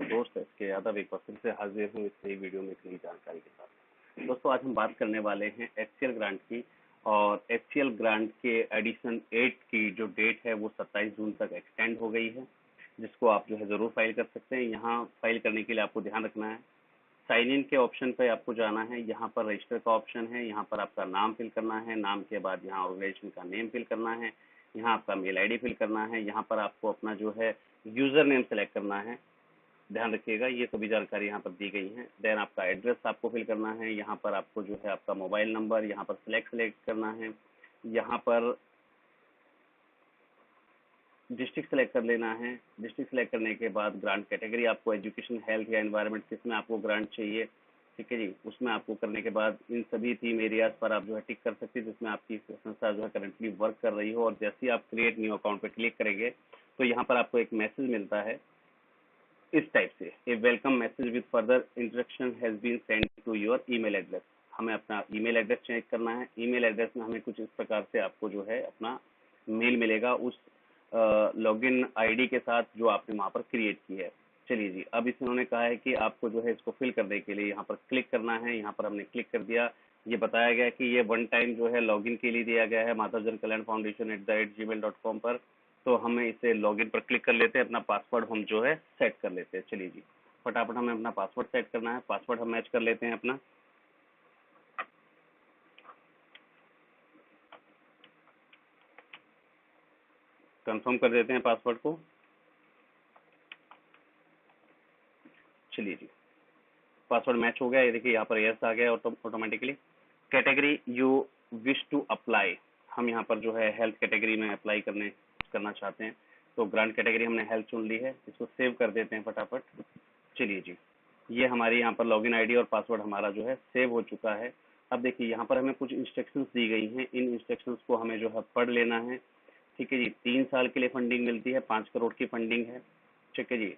दोस्त एस के यादव एक बार फिर से हाजिर हूँ इस नई वीडियो में एक नई जानकारी के साथ। दोस्तों आज हम बात करने वाले हैं एचसीएल ग्रांट की। और एचसीएल ग्रांट के एडिशन 8 की जो डेट है वो 27 जून तक एक्सटेंड हो गई है, जिसको आप जो है ज़रूर फाइल कर सकते हैं। यहाँ फाइल करने के लिए आपको ध्यान रखना है, साइन इन के ऑप्शन पे आपको जाना है। यहाँ पर रजिस्टर का ऑप्शन है, यहाँ पर आपका नाम फिल करना है, नाम के बाद यहाँ ऑर्गेनाइजेशन का नेम फिल करना है, यहाँ आपका मेल आईडी फिल करना है, यहाँ पर आपको अपना जो है यूजर नेम सेलेक्ट करना है। ध्यान रखिएगा ये सभी जानकारी यहाँ पर दी गई है। देन आपका एड्रेस आपको फिल करना है, यहाँ पर आपको जो है आपका मोबाइल नंबर यहाँ पर सेलेक्ट करना है, यहाँ पर डिस्ट्रिक्ट सेलेक्ट कर लेना है। डिस्ट्रिक्ट सेलेक्ट करने के बाद ग्रांट कैटेगरी आपको एजुकेशन, हेल्थ या एनवायरनमेंट किसमें आपको ग्रांट चाहिए, ठीक है जी, उसमें आपको करने के बाद इन सभी 3 एरियाज पर आप जो है टिक कर सकते हैं जिसमें आपकी संस्था जो है करंटली वर्क कर रही हो। और जैसे ही आप क्रिएट न्यू अकाउंट पे क्लिक करेंगे तो यहाँ पर आपको एक मैसेज मिलता है इस टाइप से, a welcome message with further instruction has been send to your email address. हमें अपना ईमेल एड्रेस चेंज करना है। ईमेल एड्रेस में हमें कुछ इस प्रकार से आपको जो है अपना मेल मिलेगा उस लॉगिन आईडी के साथ जो आपने वहां पर क्रिएट की है। चलिए जी, अब इन्होंने कहा है कि आपको जो है इसको फिल करने के लिए यहाँ पर क्लिक करना है। यहाँ पर हमने क्लिक कर दिया। ये बताया गया कि ये वन टाइम जो है लॉगिन के लिए दिया गया है माताजन कल्याण फाउंडेशन @gmail.com पर। तो हमें इसे लॉगिन पर क्लिक कर लेते हैं, अपना पासवर्ड हम जो है सेट कर लेते हैं। चलिए जी, फटाफट हमें अपना पासवर्ड सेट करना है। पासवर्ड हम मैच कर लेते हैं अपना। कंफर्म कर देते हैं पासवर्ड को। चलिए जी, पासवर्ड मैच हो गया। ये देखिए यहाँ पर यस आ गया automatically. Category you wish to apply, हम यहाँ पर जो है हेल्थ कैटेगरी में अप्लाई करना चाहते हैं। तो ग्रांट कैटेगरी हमने हेल्थ चुन ली है, इसको सेव कर देते हैं फटाफट। चलिए जी, ये हमारी यहाँ पर लॉगिन आईडी और पासवर्ड हमारा जो है सेव हो चुका है। अब देखिए यहाँ पर हमें कुछ इंस्ट्रक्शंस दी गई हैं, इन इंस्ट्रक्शंस को हमें जो है पढ़ लेना है। ठीक है जी, 3 साल के लिए फंडिंग मिलती है, 5 करोड़ की फंडिंग है। ठीक है जी,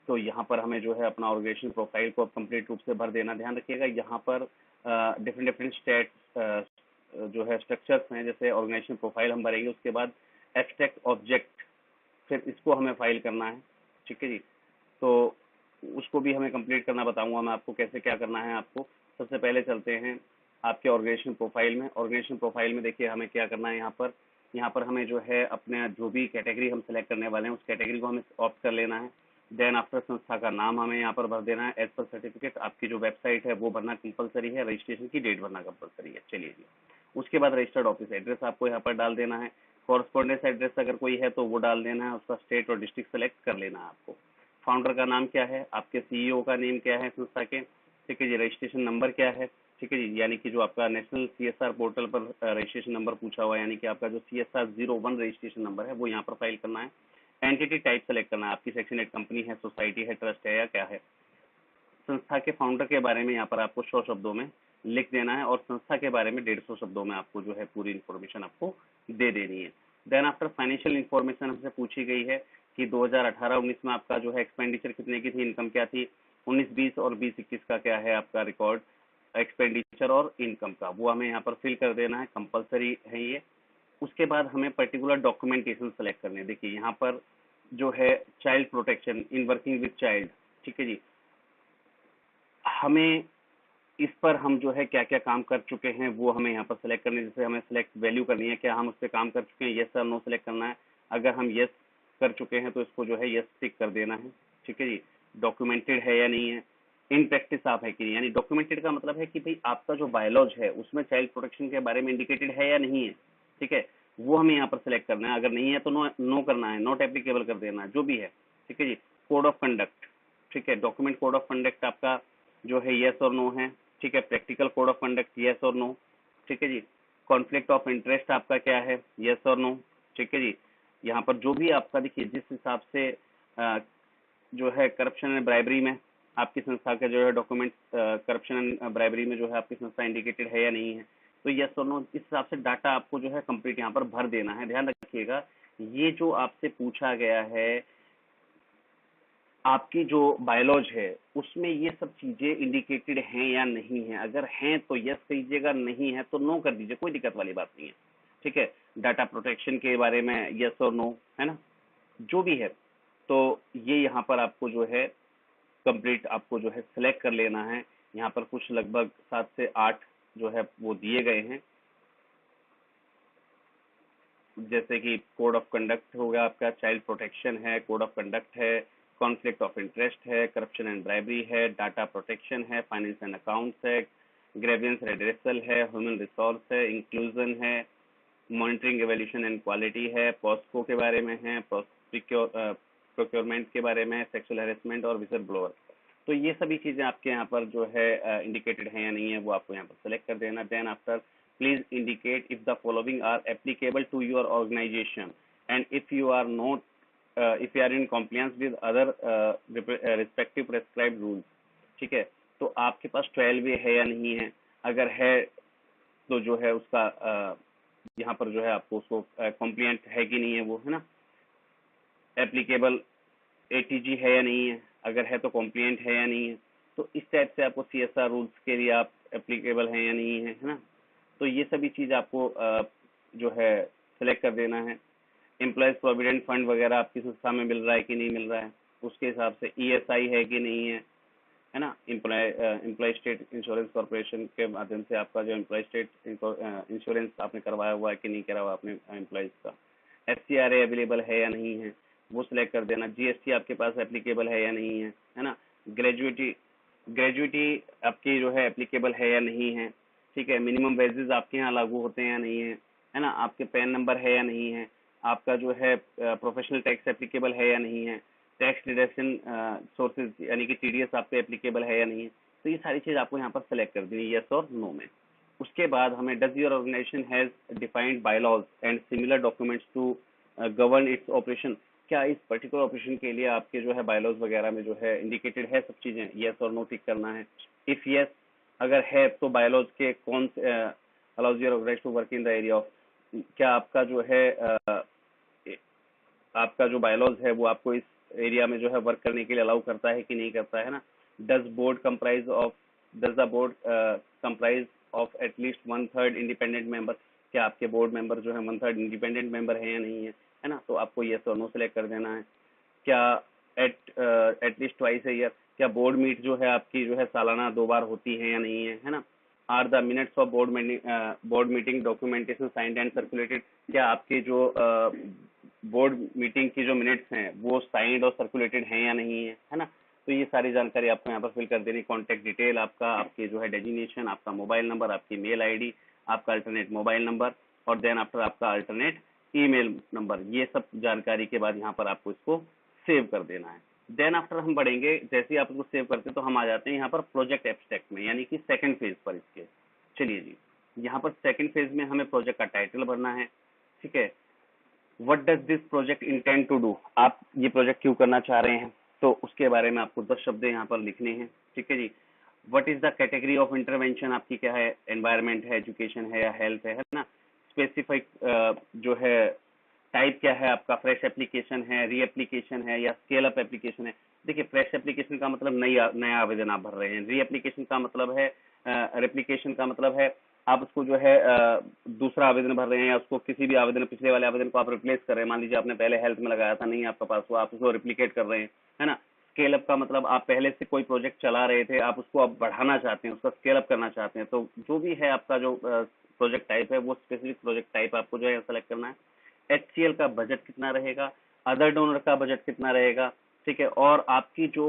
तो यहाँ पर हमें जो है अपना ऑर्गेनाइजेशन प्रोफाइल को कंप्लीट रूप से भर देना। ध्यान रखिएगा यहाँ पर डिफरेंट डिफरेंट स्टेट जो है स्ट्रक्चर्स हैं, जैसे ऑर्गेनाइजेशन प्रोफाइल हम भरेंगे, उसके बाद एब्स्ट्रैक्ट ऑब्जेक्ट, फिर इसको हमें फाइल करना है। ठीक है जी, तो उसको भी हमें कंप्लीट करना बताऊंगा मैं आपको कैसे क्या करना है आपको। सबसे पहले चलते हैं आपके ऑर्गेनाइजेशन प्रोफाइल में। ऑर्गेनाइजेशन प्रोफाइल में देखिए हमें क्या करना है। यहाँ पर हमें जो है अपने जो भी कैटेगरी हम सेलेक्ट करने वाले हैं उस कैटेगरी को हमें ऑप्ट कर लेना है। देन आफ्टर संस्था का नाम हमें यहाँ पर भर देना है। एज पर सर्टिफिकेट आपकी जो वेबसाइट है वो भरना कंपलसरी है, रजिस्ट्रेशन की डेट भरना कंपलसरी है। चलिए जी, उसके बाद रजिस्टर्ड ऑफिस एड्रेस आपको यहाँ पर डाल देना है। कॉरस्पॉन्डेंस एड्रेस अगर कोई है तो वो डाल देना है, उसका स्टेट और डिस्ट्रिक्ट सेलेक्ट कर लेना है आपको। फाउंडर का नाम क्या है, आपके सीईओ का नेम क्या है संस्था के, ठीक है जी, रजिस्ट्रेशन नंबर क्या है, ठीक है जी, यानी कि जो आपका नेशनल सीएसआर पोर्टल पर रजिस्ट्रेशन नंबर पूछा हुआ है, यानी कि आपका जो CSR 01 रजिस्ट्रेशन नंबर है वो यहाँ पर फाइल करना है। एंटिटी टाइप सेलेक्ट करना है, आपकी सेक्शन 8 कंपनी है, सोसाइटी है, ट्रस्ट है या क्या है। संस्था के फाउंडर के बारे में यहाँ पर आपको 100 शब्दों में लिख देना है और संस्था के बारे में 150 शब्दों में आपको जो है पूरी इन्फॉर्मेशन आपको दे देनी है। देन आफ्टर फाइनेंशियल इन्फॉर्मेशन हमसे पूछी गई है कि 2018-19 में आपका जो है एक्सपेंडिचर कितने की थी, इनकम क्या थी, 19-20 और 20-21 का क्या है आपका रिकॉर्ड एक्सपेंडिचर और इनकम का, वो हमें यहाँ पर फिल कर देना है, कंपलसरी है ये। उसके बाद हमें पर्टिकुलर डॉक्यूमेंटेशन सेलेक्ट करने हैं। देखिए यहाँ पर जो है child protection in working with child, ठीक है जी, हमें इस पर हम जो है क्या क्या काम कर चुके हैं वो हमें यहाँ पर सेलेक्ट करनी है। जैसे हमें सेलेक्ट वैल्यू करनी है, क्या हम उस पर काम कर चुके हैं, यस और नो सेलेक्ट करना है। अगर हम यस कर चुके हैं तो इसको जो है यस टिक कर देना है। ठीक है जी, डॉक्यूमेंटेड है या नहीं है, इन प्रैक्टिस आप है कि नहीं, यानी डॉक्यूमेंटेड का मतलब है कि भाई आपका जो बायोलॉज है उसमें चाइल्ड प्रोटेक्शन के बारे में इंडिकेटेड है या नहीं है। ठीक है, वो हमें यहाँ पर सेलेक्ट करना है। अगर नहीं है तो नो करना है, नॉट एप्लीकेबल कर देना है, जो भी है। ठीक है जी, कोड ऑफ कंडक्ट, ठीक है, डॉक्यूमेंट कोड ऑफ कंडक्ट आपका जो है यस और नो है। ठीक है, practical code of conduct yes और नो। ठीक है जी, कॉन्फ्लिक्ट ऑफ इंटरेस्ट आपका क्या है, यस और नो। ठीक है जी, यहाँ पर जो भी आपका देखिए जिस हिसाब से जो है करप्शन एंड ब्राइबरी में आपकी संस्था का जो है डॉक्यूमेंट करप्शन एंड ब्राइबरी में जो है आपकी संस्था इंडिकेटेड है या नहीं है, तो यस और नो इस हिसाब से डाटा आपको जो है कंप्लीट यहाँ पर भर देना है। ध्यान रखिएगा ये जो आपसे पूछा गया है आपकी जो बायोलॉज है उसमें ये सब चीजें इंडिकेटेड हैं या नहीं है। अगर हैं तो यस कीजिएगा, नहीं है तो नो कर दीजिए, कोई दिक्कत वाली बात नहीं है। ठीक है, डाटा प्रोटेक्शन के बारे में यस और नो है ना, जो भी है। तो ये यहाँ पर आपको जो है कंप्लीट आपको जो है सिलेक्ट कर लेना है। यहाँ पर कुछ लगभग 7 से 8 जो है वो दिए गए हैं, जैसे कि कोड ऑफ कंडक्ट होगा आपका, चाइल्ड प्रोटेक्शन है, कोड ऑफ कंडक्ट है, कॉन्फ्लिक्ट ऑफ इंटरेस्ट है, करप्शन एंड ब्राइबरी है, डाटा प्रोटेक्शन है, फाइनेंस एंड अकाउंट्स है, ग्रेवियंस रेड्रेसल है, ह्यूमन रिसोर्स है, इंक्लूजन है, मॉनिटरिंग एवोल्यूशन एंड क्वालिटी है, पॉस्को के बारे में है, प्रोक्योरमेंट के बारे में, सेक्सुअल हैरेसमेंट और विजल ब्लोअर। तो ये सभी चीजें आपके यहाँ पर जो है इंडिकेटेड है या नहीं है वो आपको यहाँ पर सेलेक्ट कर देना। Then after please indicate if the following are applicable to your organisation and if you are not if you are in compliance with other respective prescribed rules. ठीक है, तो आपके पास 12 है या नहीं है, अगर है तो जो है उसका यहाँ पर जो है आपको उसको कॉम्प्लिएंट है कि नहीं है वो, है ना, एप्लीकेबल एटीजी है या नहीं है, अगर है तो कॉम्प्लिएंट है या नहीं है। तो इस टाइप से आपको सीएसआर रूल्स के लिए आप एप्लीकेबल हैं या नहीं है ना। तो ये सभी चीज आपको जो है सिलेक्ट कर देना है। एम्प्लॉयज प्रोविडेंट फंड वगैरह आपकी संस्था में मिल रहा है कि नहीं मिल रहा है, उसके हिसाब से ईएसआई है कि नहीं है ना। एम्प्लॉय स्टेट इंश्योरेंस कॉर्पोरेशन के माध्यम से आपका जो एम्प्लॉय स्टेट इंश्योरेंस आपने करवाया हुआ है कि नहीं करवाया अपने एम्प्लॉयज का। एफसीआरए अवेलेबल है या नहीं है वो सिलेक्ट कर देना। जीएसटी आपके पास एप्लीकेबल है या नहीं है ना। ग्रेजुएटी आपकी जो है एप्लीकेबल है या नहीं है। ठीक है, मिनिमम वेजेस आपके यहाँ लागू होते हैं या नहीं है ना। आपके पैन नंबर है या नहीं है, आपका जो है प्रोफेशनल टैक्स एप्लीकेबल है या नहीं है, टैक्स डिडक्शन सोर्सेज यानी कि टीडीएस आप पे एप्लीकेबल है या नहीं है। तो ये सारी चीज आपको यहाँ पर सेलेक्ट कर देनी है यस और नो में। उसके बाद हमें does your organisation has defined bylaws and similar documents to govern its operation. क्या इस पर्टिकुलर ऑपरेशन के लिए आपके जो है बायलॉज वगैरह में जो है इंडिकेटेड है सब चीजें, यस और नो टिक करना है। इफ यस अगर है तो बायलॉज के कौन से allows your organisation to work in the area of, क्या आपका जो है आपका जो बायलॉज है वो आपको इस एरिया में जो है वर्क करने के लिए अलाउ करता है कि नहीं करता है ना। Does the board comprise of at least 1/3 independent member, क्या आपके बोर्ड मेंबर जो है 1/3 इंडिपेंडेंट मेंबर है या नहीं है ना। तो आपको यस और नो सेलेक्ट कर देना है। क्या एटलीस्ट ट्वाइस ए ईयर, क्या बोर्ड मीट जो है आपकी जो है सालाना 2 बार होती है या नहीं है ना। Are the minutes of board meeting documentation signed and circulated, क्या आपके जो बोर्ड मीटिंग की जो मिनट्स हैं वो साइंड और सर्कुलेटेड हैं या नहीं है ना। तो ये सारी जानकारी आपको यहाँ पर फिल कर देनी। कॉन्टैक्ट डिटेल आपका, आपके जो है डेजिग्नेशन, आपका मोबाइल नंबर, आपकी मेल आईडी, आपका अल्टरनेट मोबाइल नंबर और देन आफ्टर आपका अल्टरनेट ईमेल नंबर, ये सब जानकारी के बाद यहाँ पर आपको इसको सेव कर देना है। देन आफ्टर हम बढ़ेंगे, जैसे ही आप इसको सेव करते हैं तो हम आ जाते हैं यहाँ पर प्रोजेक्ट एब्स्ट्रैक्ट में, यानी कि सेकंड फेज पर इसके। चलिए जी, यहाँ पर सेकंड फेज में हमें प्रोजेक्ट का टाइटल भरना है। ठीक है, what does this project intend to do, आप ये प्रोजेक्ट क्यों करना चाह रहे हैं, तो उसके बारे में आपको 10 शब्द यहाँ पर लिखने हैं। ठीक है जी, what is the category of intervention आपकी क्या है, एनवायरमेंट है, एजुकेशन है या हेल्थ है ना। स्पेसिफिक जो है टाइप क्या है आपका, फ्रेश एप्लीकेशन है, री एप्लीकेशन है या स्केल अप एप्लीकेशन है। देखिए, फ्रेश एप्लीकेशन का मतलब नया आवेदन आप भर रहे हैं, री एप्लीकेशन का मतलब है रेप्लीकेशन का मतलब है आप उसको जो है दूसरा आवेदन भर रहे हैं या उसको किसी भी आवेदन, पिछले वाले आवेदन को आप रिप्लेस कर रहे हैं। मान लीजिए आपने पहले हेल्थ में लगाया था, नहीं आपका पास, वो आप उसको रिप्लीकेट कर रहे हैं, है ना। स्केल अप का मतलब आप पहले से कोई प्रोजेक्ट चला रहे थे, आप उसको अब बढ़ाना चाहते हैं, उसका स्केल अप करना चाहते हैं। तो जो भी है आपका जो प्रोजेक्ट टाइप है वो स्पेसिफिक प्रोजेक्ट टाइप आपको जो है सेलेक्ट करना है। एचसीएल का बजट कितना रहेगा, अदर डोनर का बजट कितना रहेगा। ठीक है, और आपकी जो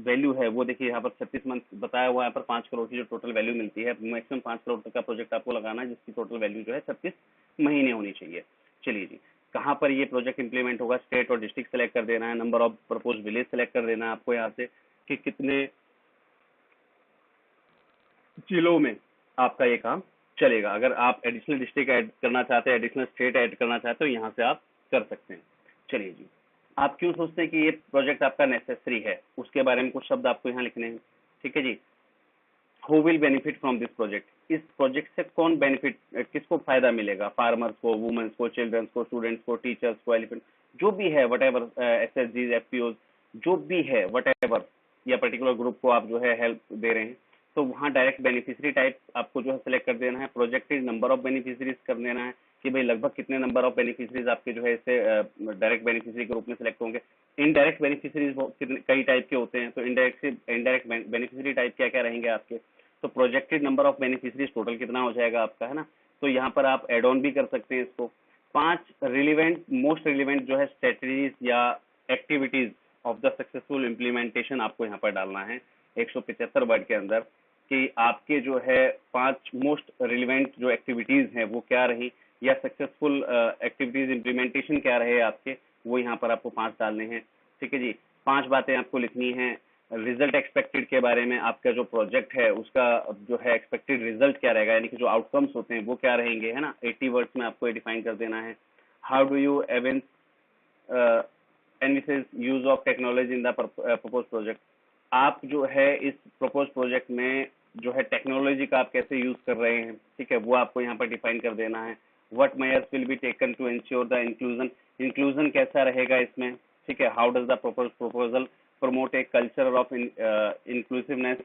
वैल्यू है वो देखिए यहाँ पर 36 मंथ बताया हुआ है, यहाँ पर 5 करोड़ की जो टोटल वैल्यू मिलती है, मैक्सिमम 5 करोड़ तक का प्रोजेक्ट आपको लगाना है जिसकी टोटल वैल्यू जो है 36 महीने होनी चाहिए। चलिए जी, कहाँ पर ये प्रोजेक्ट इंप्लीमेंट होगा, स्टेट और डिस्ट्रिक्ट सेलेक्ट कर देना है। Number of propose village select कर देना है आपको यहाँ से कि कितने जिलों में आपका ये काम चलेगा। अगर आप एडिशनल डिस्ट्रिक्ट ऐड करना चाहते हैं, एडिशनल स्टेट ऐड करना चाहते हो, यहाँ से आप कर सकते हैं। चलिए जी, आप क्यों सोचते हैं कि ये प्रोजेक्ट आपका नेसेसरी है, उसके बारे में कुछ शब्द आपको यहाँ लिखने हैं। ठीक है जी, who will benefit from this project, इस प्रोजेक्ट से कौन बेनिफिट, किसको फायदा मिलेगा, फार्मर्स को, वुमेन्स को, चिल्ड्रंस को, स्टूडेंट्स को, टीचर्स को, एलिफेंट, जो भी है वट एवर, एसएचजी, एफपीओ, जो भी है वट एवर, या पर्टिकुलर ग्रुप को आप जो है हेल्प दे रहे हैं, तो वहाँ डायरेक्ट बेनिफिशियरी टाइप आपको जो है सिलेक्ट कर देना है। प्रोजेक्टेड नंबर ऑफ बेनिफिशियरीज कर देना है, कि भाई लगभग कितने नंबर ऑफ बेनिफिशरीज आपके जो है इससे डायरेक्ट बेनिफिशरी के रूप में सिलेक्ट होंगे। इनडायरेक्ट बेनिफिशरीज कितने कई टाइप के होते हैं, तो इनडायरेक्ट बेनिफिशरी टाइप क्या क्या रहेंगे आपके, तो projected number of beneficiaries total कितना हो जाएगा आपका, है ना। तो यहाँ पर आप एड ऑन भी कर सकते हैं इसको। 5 रिलीवेंट मोस्ट रिलीवेंट जो है स्ट्रेटजीज या activities of the successful implementation आपको यहाँ पर डालना है 175 वर्ड के अंदर, कि आपके जो है 5 मोस्ट रिलेवेंट जो एक्टिविटीज हैं वो क्या रही, या सक्सेसफुल एक्टिविटीज इम्प्लीमेंटेशन क्या रहे आपके, वो यहाँ पर आपको 5 डालने हैं। ठीक है जी, 5 बातें आपको लिखनी है। रिजल्ट एक्सपेक्टेड के बारे में, आपका जो प्रोजेक्ट है उसका जो है एक्सपेक्टेड रिजल्ट क्या रहेगा, यानी कि जो आउटकम्स होते हैं वो क्या रहेंगे, है ना। 80 वर्ड्स में आपको ये डिफाइन कर देना है। How do you avens envisages use of technology in the propose project, आप जो है इस प्रपोज प्रोजेक्ट में जो है टेक्नोलॉजी का आप कैसे यूज कर रहे हैं, ठीक है, वो आपको यहाँ पर डिफाइन कर देना है। What measures will be taken to ensure the inclusion, inclusion कैसा रहेगा इसमें, ठीक है। How does the proposal promote a culture of inclusiveness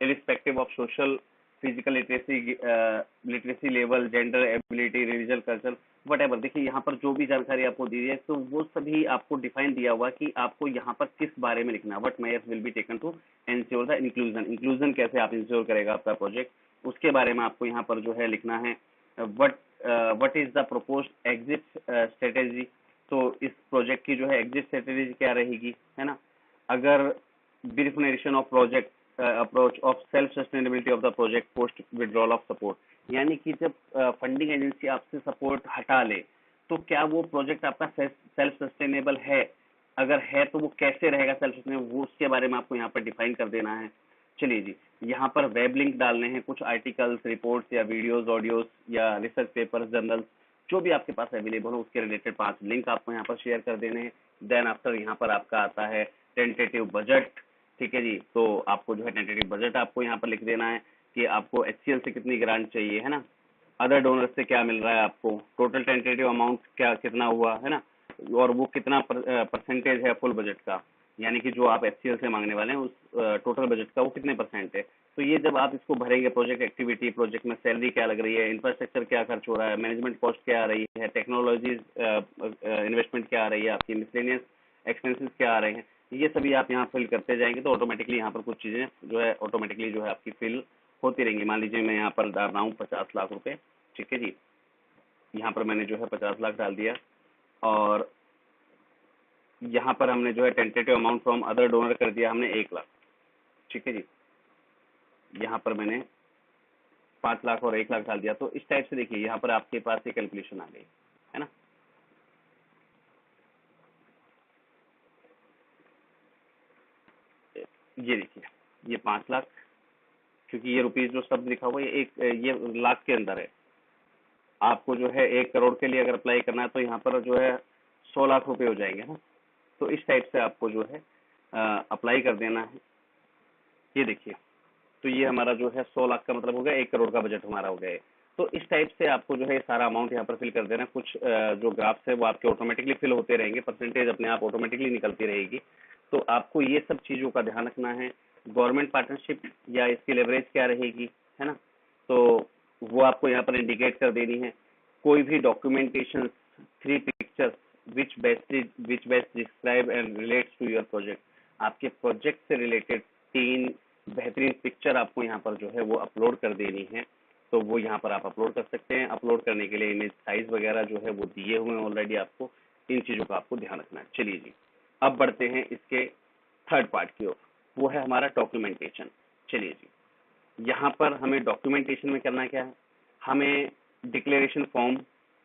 irrespective of social physical literacy level, gender ability, religion, culture, what. देखिए यहाँ पर जो भी जानकारी आपको दी है तो वो सभी आपको डिफाइन दिया हुआ कि आपको यहाँ पर किस बारे में लिखना है। What measures will be taken to ensure the inclusion, inclusion कैसे आप इंश्योर करेगा आपका प्रोजेक्ट, उसके बारे में आपको यहाँ पर जो है लिखना है। What is the proposed exit strategy, तो इस प्रोजेक्ट की जो है एग्जिट स्ट्रेटेजी क्या रहेगी, है ना। अगर brief narration of project approach of self sustainability of the project post withdrawal of support, यानी कि जब फंडिंग एजेंसी आपसे सपोर्ट हटा ले तो क्या वो प्रोजेक्ट आपका सेल्फ सस्टेनेबल है, अगर है तो वो कैसे रहेगा सेल्फ सस्टेनेबल, वो उसके बारे में आपको यहाँ पर डिफाइन कर देना है। चलिए जी, यहाँ पर वेब लिंक डालने हैं, कुछ आर्टिकल्स, रिपोर्ट्स या वीडियोस, ऑडियोस या रिसर्च पेपर्स, जर्नल्स, जो भी आपके पास अवेलेबल हो उसके रिलेटेड 5 लिंक आपको यहाँ पर शेयर कर देने हैं। देन आफ्टर यहाँ पर आपका आता है टेंटेटिव बजट, ठीक है जी। तो आपको जो है टेंटेटिव बजट आपको यहाँ पर लिख देना है कि आपको एचसीएल से कितनी ग्रांट चाहिए, है ना, अदर डोनर से क्या मिल रहा है आपको, टोटल टेंटेटिव अमाउंट क्या कितना हुआ, है ना, और वो कितना परसेंटेज है फुल बजट का, यानी कि जो आप एचसीएल से मांगने वाले हैं उस टोटल बजट का वो कितने परसेंट है। तो ये जब आप इसको भरेंगे, प्रोजेक्ट एक्टिविटी, प्रोजेक्ट में सैलरी क्या लग रही है, इंफ्रास्ट्रक्चर क्या खर्च हो रहा है, मैनेजमेंट कॉस्ट क्या आ रही है, टेक्नोलॉजी इन्वेस्टमेंट क्या आ रही है, आपकी मिसलेनियस एक्सपेंसेस क्या आ रहे हैं, ये सभी आप यहाँ फिल करते जाएंगे तो ऑटोमेटिकली यहाँ पर कुछ चीजें जो है ऑटोमेटिकली जो है आपकी फिल होती रहेंगी। मान लीजिए मैं यहाँ पर डाल रहा हूँ 50 लाख रुपए, ठीक है जी, यहाँ पर मैंने जो है 50 लाख डाल दिया, और यहाँ पर हमने जो है tentative amount from other donor कर दिया हमने 1 लाख, ठीक है जी। यहाँ पर मैंने 5 लाख और 1 लाख डाल दिया। तो इस टाइप से देखिए यहाँ पर आपके पास ये कैलकुलेशन आ गई, है ना। ये देखिए, ये 5 लाख, क्योंकि ये रुपीज जो शब्द लिखा हुआ है ये लाख के अंदर है। आपको जो है 1 करोड़ के लिए अगर अप्लाई करना है तो यहाँ पर जो है 100 लाख रुपए हो जाएंगे ना। तो इस टाइप से आपको जो है अप्लाई कर देना है। ये देखिए, तो ये हमारा जो है 100 लाख का मतलब हो गया, 1 करोड़ का बजट हमारा हो गया। तो इस टाइप से आपको जो है सारा अमाउंट यहाँ पर फिल कर देना है। कुछ जो ग्राफ्स है वो आपके ऑटोमेटिकली फिल होते रहेंगे, परसेंटेज अपने आप ऑटोमेटिकली निकलती रहेगी। तो आपको ये सब चीजों का ध्यान रखना है। गवर्नमेंट पार्टनरशिप या इसकी लेवरेज क्या रहेगी, है ना, तो वो आपको यहाँ पर इंडिकेट कर देनी है। कोई भी documentation, 3 pictures which best describe and relates to your project, आपके प्रोजेक्ट से रिलेटेड 3 बेहतरीन पिक्चर आपको यहाँ पर जो है वो अपलोड कर देनी है। तो वो यहाँ पर आप अपलोड कर सकते हैं। अपलोड करने के लिए इमेज साइज वगैरह जो है वो दिए हुए हैं ऑलरेडी आपको। इन चीजों का आपको ध्यान रखना है। चलिए जी, अब बढ़ते हैं इसके थर्ड पार्ट की ओर, वो है हमारा डॉक्यूमेंटेशन। चलिए जी, यहाँ पर हमें डॉक्यूमेंटेशन में करना क्या है, हमें डिक्लेरेशन फॉर्म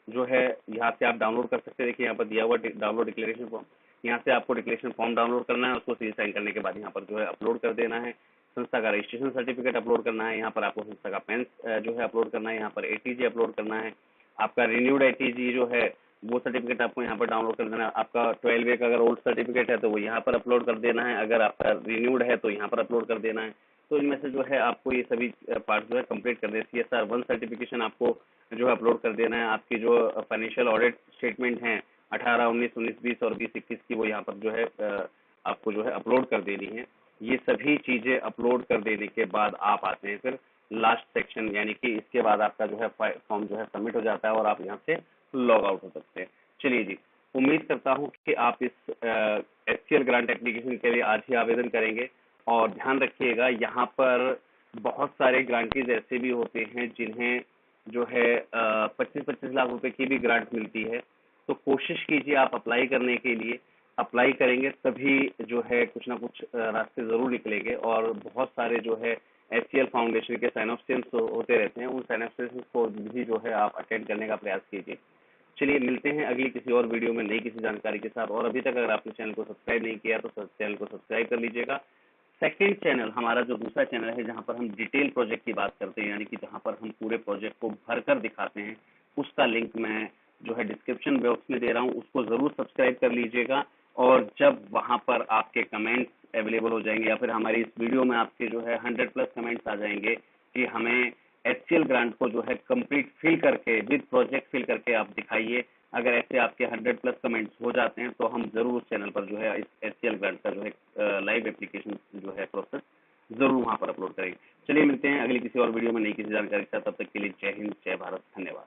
जो है यहाँ से आप डाउनलोड कर सकते हैं। देखिए यहाँ पर दिया हुआ डाउनलोड डिक्लेरेशन फॉर्म, यहाँ से आपको डिक्लेरेशन फॉर्म डाउनलोड करना है। उसको सी साइन करने के बाद यहाँ पर जो है अपलोड कर देना है। संस्था का रजिस्ट्रेशन सर्टिफिकेट अपलोड करना है। यहाँ पर आपको संस्था का पेन जो है अपलोड करना है। यहाँ पर एटीजी अपलोड करना है। आपका रिन्यूड एटीजी जो है वो सर्टिफिकेट आपको यहाँ पर डाउनलोड कर देना है। आपका 12 का अगर ओल्ड सर्टिफिकेट है तो वो यहाँ पर अपलोड कर देना है। अगर आपका रिन्यूड है तो यहाँ पर अपलोड कर देना है। तो इनमें से जो है आपको ये सभी पार्ट जो है कंप्लीट कर देना है। CSR 1 सर्टिफिकेशन आपको जो है अपलोड कर देना है। आपकी जो फाइनेंशियल ऑडिट स्टेटमेंट है 18, 19, 19, 20 और 20, 21 की वो यहाँ पर जो है आपको जो है अपलोड कर देनी है। ये सभी चीजें अपलोड कर देने के बाद आप आते हैं फिर लास्ट सेक्शन, यानी कि इसके बाद आपका जो है फॉर्म जो है सबमिट हो जाता है और आप यहाँ से लॉग आउट हो सकते हैं। चलिए जी, उम्मीद करता हूँ कि आप इस एचसीएल ग्रांट एप्लीकेशन के लिए आज ही आवेदन करेंगे। और ध्यान रखिएगा, यहाँ पर बहुत सारे ग्रांटीज ऐसे भी होते हैं जिन्हें जो है 25-25 लाख रुपए की भी ग्रांट मिलती है। तो कोशिश कीजिए आप अप्लाई करने के लिए। अप्लाई करेंगे तभी जो है कुछ ना कुछ रास्ते जरूर निकलेंगे। और बहुत सारे जो है एचसीएल फाउंडेशन के साइन ऑफ सेशंस होते रहते हैं, उन साइन ऑफ सेशंस को भी जो है आप अटेंड करने का प्रयास कीजिए। चलिए मिलते हैं अगली किसी और वीडियो में नई किसी जानकारी के साथ। और अभी तक अगर आपने चैनल को सब्सक्राइब नहीं किया तो चैनल को सब्सक्राइब कर लीजिएगा। सेकंड चैनल हमारा जो दूसरा चैनल है जहां पर हम डिटेल प्रोजेक्ट की बात करते हैं, यानी कि जहां पर हम पूरे प्रोजेक्ट को भरकर दिखाते हैं, उसका लिंक मैं जो है डिस्क्रिप्शन बॉक्स में दे रहा हूं, उसको जरूर सब्सक्राइब कर लीजिएगा। और जब वहां पर आपके कमेंट्स अवेलेबल हो जाएंगे या फिर हमारी इस वीडियो में आपके जो है 100+ कमेंट्स आ जाएंगे कि हमें एचसीएल ग्रांट को जो है कंप्लीट फिल करके विद प्रोजेक्ट फिल करके आप दिखाइए, अगर ऐसे आपके 100+ कमेंट्स हो जाते हैं तो हम जरूर उस चैनल पर जो है इस एचसीएल ग्रांट का जो है लाइव एप्लीकेशन जो है प्रोसेस जरूर वहां पर अपलोड करेंगे। चलिए मिलते हैं अगली किसी और वीडियो में नई किसी जानकारी के साथ। तब तक के लिए जय हिंद, जय भारत, धन्यवाद।